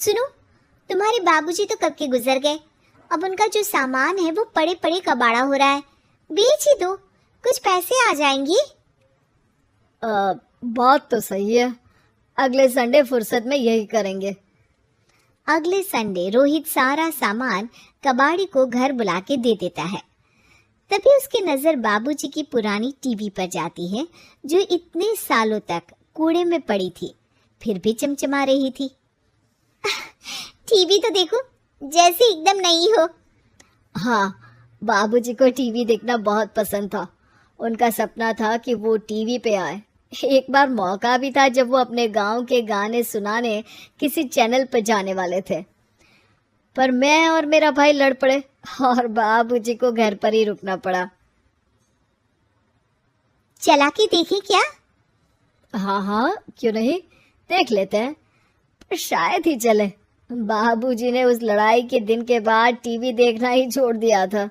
सुनो, तुम्हारे बाबूजी तो कब के गुजर गए। अब उनका जो सामान है वो पड़े पड़े कबाड़ा हो रहा है। बेच ही दो, कुछ पैसे आ जाएंगी। बात तो सही है। अगले संडे फुर्सत में यही करेंगे। अगले संडे रोहित सारा सामान कबाड़ी को घर बुला के दे देता है। तभी उसकी नजर बाबूजी की पुरानी टीवी पर जाती है, जो इतने सालों तक कूड़े में पड़ी थी, फिर भी चमचमा रही थी। टीवी तो देखो, जैसे एकदम नई हो। हाँ, बाबूजी को टीवी देखना बहुत पसंद था। उनका सपना था कि वो टीवी पे आए। एक बार मौका भी था जब वो अपने गांव के गाने सुनाने किसी चैनल पर जाने वाले थे, पर मैं और मेरा भाई लड़ पड़े और बाबूजी को घर पर ही रुकना पड़ा। चला के देखें क्या? हाँ हाँ, क्यों नहीं, देख लेते हैं। पर शायद ही चले। बाबूजी ने उस लड़ाई के दिन के बाद टीवी देखना ही छोड़ दिया था।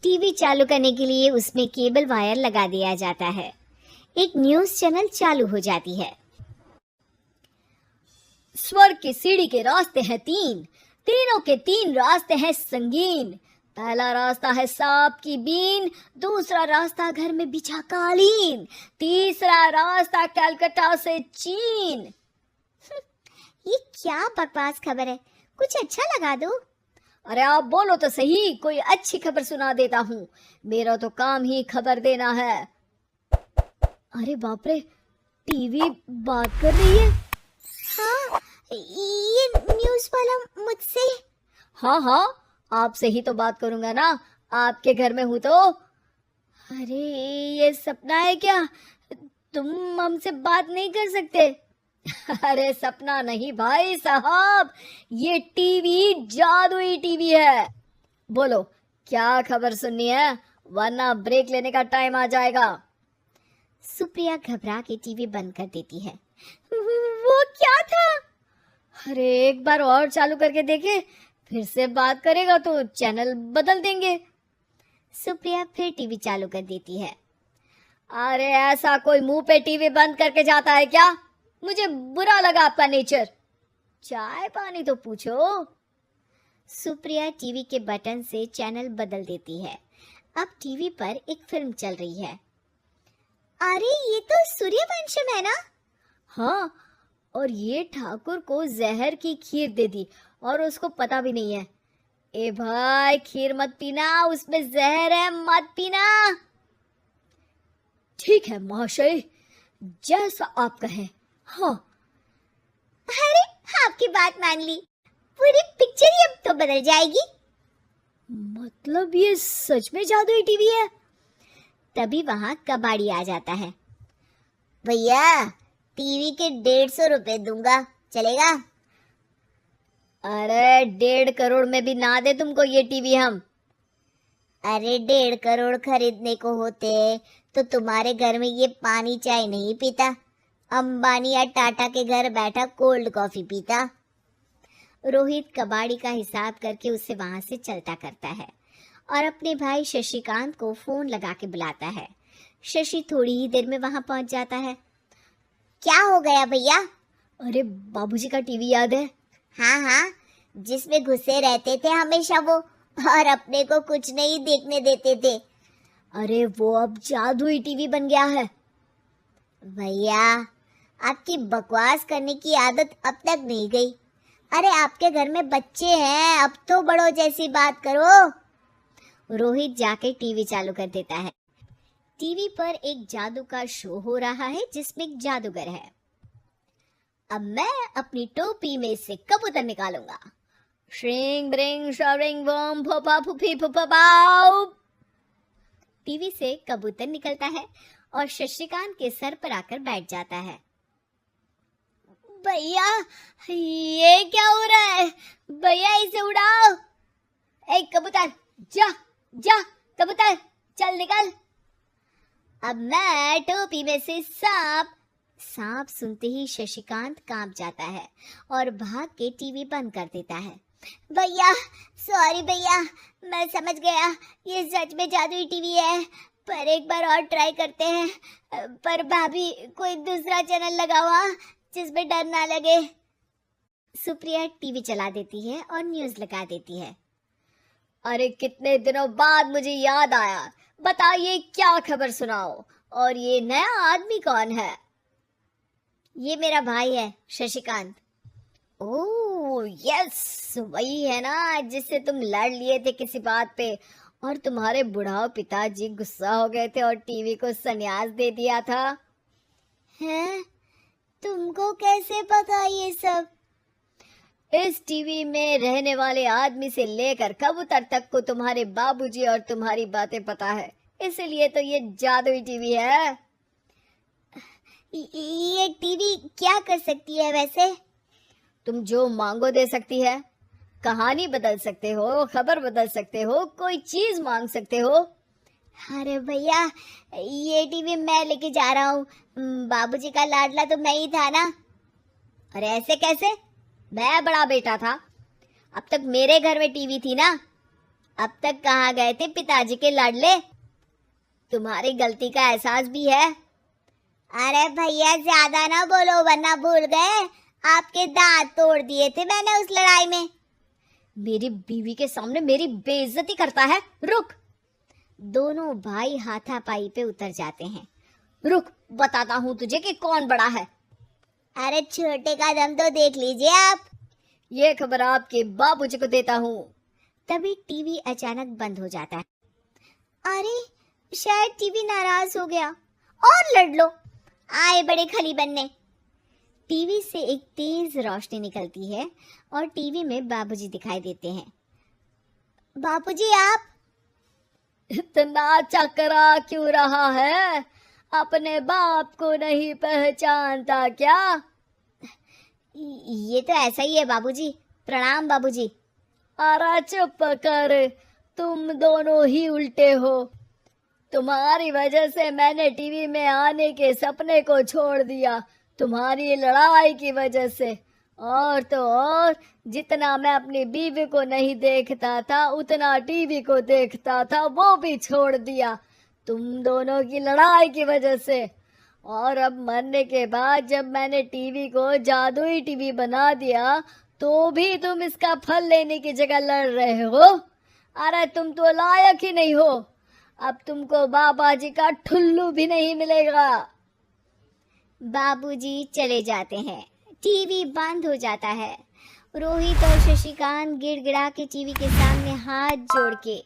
टीवी चालू करने के लिए उसमें केबल वायर लगा दिया जाता है। एक न्यूज़ चैनल चालू हो जाती है। स्वर्ग की सीढ़ी के रास्ते हैं तीन, तीनों के तीन रास्ते हैं संगीन। पहला रास्ता है सांप की बीन, दूसरा रास्ता घर में बिछा कालीन, तीसरा रास्ता कलकत्ता से चीन। ये क्या बकवास खबर है, कुछ अच्छा लगा दो। अरे आप बोलो तो सही, कोई अच्छी खबर सुना देता हूँ। मेरा तो काम ही खबर देना है। अरे बाप रे, टीवी बात कर रही है। हाँ, ये न्यूज़ वाला मुझसे। हाँ हाँ, आपसे ही तो बात करूंगा ना, आपके घर में हूं तो। अरे ये सपना है क्या? तुम हमसे बात नहीं कर सकते? अरे सपना नहीं भाई साहब, ये टीवी जादुई टीवी है। बोलो क्या खबर सुननी है, वरना ब्रेक लेने का टाइम आ जाएगा। सुप्रिया घबरा के टीवी बंद कर देती है। वो क्या था? अरे एक बार और चालू करके देखे, फिर से बात करेगा तो चैनल बदल देंगे। सुप्रिया फिर टीवी चालू कर देती है। अरे ऐसा कोई मुंह पे टीवी बंद करके जाता है क्या? मुझे बुरा लगा आपका नेचर। चाय पानी तो पूछो। सुप्रिया टीवी के बटन से चैनल बदल देती है। अब टीवी पर एक फिल्म चल रही है। अरे ये तो सूर्यवंशम है ना? हाँ, और ये ठाकुर को जहर की खीर दे दी और उसको पता भी नहीं है। ए भाई, खीर मत पीना, उसमें जहर है, मत पीना। ठीक है महाशय, जैसा आप कहें। हाँ। अरे आपकी बात मान ली, पूरी पिक्चर ही अब तो बदल जाएगी। मतलब ये सच में जादुई टीवी है? तभी वहां कबाड़ी आ जाता है। भैया, टीवी के 150 रुपए दूंगा, चलेगा? अरे 1.5 करोड़ में भी ना दे तुमको ये टीवी हम। अरे 1.5 करोड़ खरीदने को होते तो तुम्हारे घर में ये पानी चाय नहीं पीता, अंबानी या टाटा के घर बैठा कोल्ड कॉफी पीता। रोहित कबाड़ी का हिसाब करके उसे वहां से चलता करता है और अपने भाई शशिकांत को फोन लगा के बुलाता है। शशि थोड़ी ही देर में वहां पहुंच जाता है। क्या हो गया भैया? अरे बाबूजी का टीवी याद है? हाँ हाँ, जिसमें घुसे रहते थे हमेशा वो, और अपने को कुछ नहीं देखने देते थे। अरे वो अब जादुई टीवी बन गया है। भैया, आपकी बकवास करने की आदत अब तक नहीं गई। अरे आपके घर में बच्चे हैं, अब तो बड़ों जैसी बात करो। रोहित जाके टीवी चालू कर देता है। टीवी पर एक जादू का शो हो रहा है जिसमें एक जादूगर है। अब मैं अपनी टोपी में से कबूतर निकालूंगा। श्रिंग ब्रिंग शरिंग बम फपा फुफी फुफाओ। टीवी से कबूतर निकलता है और शशिकांत के सर पर आकर बैठ जाता है। भैया, ये क्या हो रहा है? भैया इसे उड़ाओ। ए कबूतर, जा जा, कबूतर चल निकल। अब मैं टोपी में से सांप सुनते ही शशिकांत कांप जाता है और भाग के टीवी बंद कर देता है। भैया, सॉरी भैया, मैं समझ गया ये सच में जादुई टीवी है, पर एक बार और ट्राई करते हैं। पर भाभी, कोई दूसरा चैनल लगाओ जिसमें डर ना लगे। सुप्रिया टीवी चला देती है और न्यूज़ लगा देती है। अरे कितने दिनों बाद मुझे याद आया, बताइए क्या खबर सुनाओ। और ये नया आदमी कौन है? ये मेरा भाई है शशिकांत। ओह यस, वही है ना जिससे तुम लड़ लिए थे किसी बात पे और तुम्हारे बुढ़ाओ पिताजी गुस्सा हो गए थे और टीवी को संन्यास दे दिया था। हैं? तुमको कैसे पता ये सब? इस टीवी में रहने वाले आदमी से लेकर कबूतर तक को तुम्हारे बाबूजी और तुम्हारी बातें पता है, इसलिए तो ये जादुई टीवी है। ये टीवी क्या कर सकती है वैसे? तुम जो मांगो दे सकती है, कहानी बदल सकते हो, खबर बदल सकते हो, कोई चीज मांग सकते हो। अरे भैया, ये टीवी मैं लेके जा रहा हूँ। बाबूजी का लाडला तो मैं ही था ना। अरे ऐसे कैसे? मैं बड़ा बेटा था। अब तक मेरे घर में टीवी थी ना। अब तक कहाँ गए थे पिताजी के लाडले? तुम्हारी गलती का एहसास भी है। अरे भैया ज्यादा ना बोलो वरना भूल गए आपके दांत तोड़ दिए थे मैंने उस लड़ाई में। मेरी बीवी के सामने मेरी बेइज्जती करता है। रुक। दोनों भाई हाथापाई पे उतर जाते हैं। रुक, बताता हूँ तुझे कि कौन बड़ा है। अरे छोटे का दम तो देख लीजिए आप। ये खबर आपके बाबूजी को देता हूँ। तभी टीवी अचानक बंद हो जाता है। अरे शायद टीवी नाराज हो गया। और लड़ लो, आए बड़े खली बनने। टीवी से एक तेज रोशनी निकलती है और टीवी में बाबूजी दिखाई देते हैं। बाबूजी आप इतना चकरा क्यों रहा है? अपने बाप को नहीं पहचानता क्या? ये तो ऐसा ही है बाबूजी। प्रणाम बाबूजी। अरे चुप कर, तुम दोनों ही उल्टे हो। तुम्हारी वजह से मैंने टीवी में आने के सपने को छोड़ दिया, तुम्हारी लड़ाई की वजह से। और तो और, जितना मैं अपनी बीवी को नहीं देखता था उतना टीवी को देखता था, वो भी छोड़ दिया तुम दोनों की लड़ाई की वजह से। और अब मरने के बाद जब मैंने टीवी को जादुई टीवी बना दिया तो भी तुम इसका फल लेने की जगह लड़ रहे हो। अरे तुम तो लायक ही नहीं हो। अब तुमको बाबा जी का ठुल्लू भी नहीं मिलेगा। बाबूजी चले जाते हैं। टीवी बंद हो जाता है। रोहित और शशिकांत गिड़गिड़ा के टीवी के सामने हाथ जोड़ के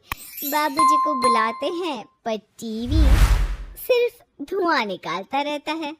बाबूजी को बुलाते हैं, पर टीवी सिर्फ धुआं निकालता रहता है।